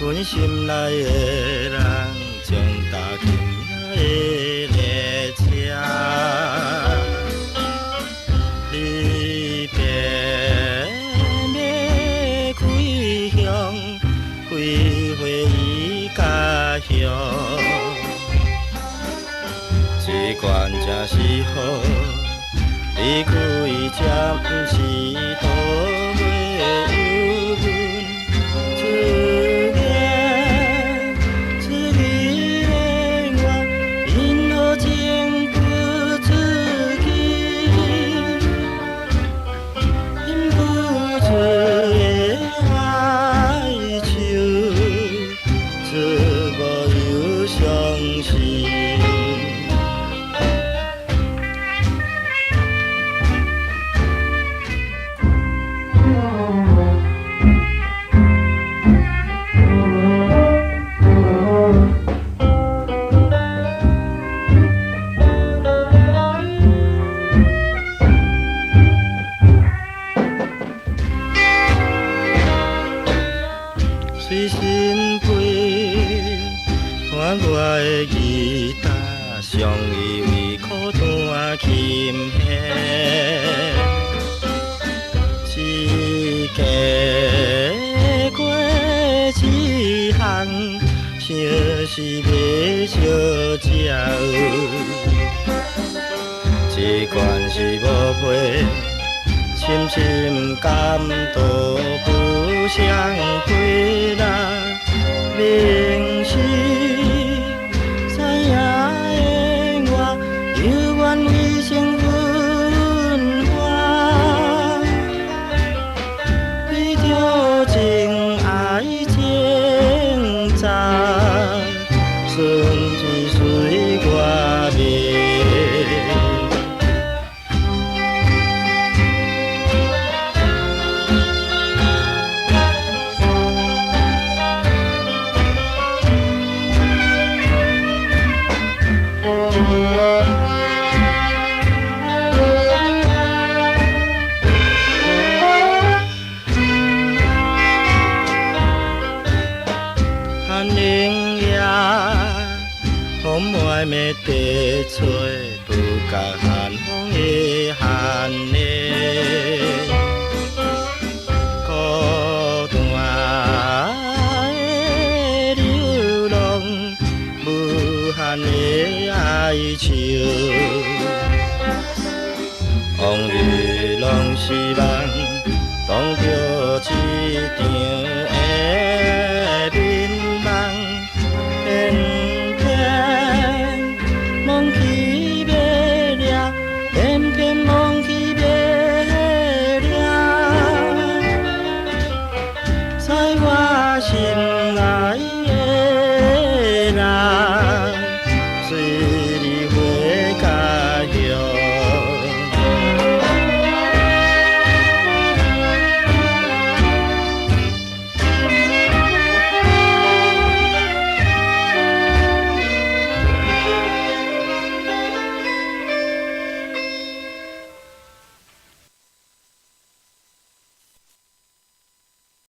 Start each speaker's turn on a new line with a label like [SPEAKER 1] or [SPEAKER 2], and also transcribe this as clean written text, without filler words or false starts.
[SPEAKER 1] 阮心内的人，将踏进的列车。离别要开向，归回伊家乡。这关正是好，离开才不是多花有份。随身背，伴我的吉他，常以为孤单琴弦。一家过一项，想是要相照。这关是无陪，深深感动不相陪啦。明是知影的我，有缘为情阮花，为着情爱情债，顺其随我命。寒冷夜，风外面地吹，拄甲寒风的寒冷，孤单的流浪，无限的哀愁。往日拢是梦，当着一场的眠梦，偏偏忘记要了，偏偏忘记要了，在我心内。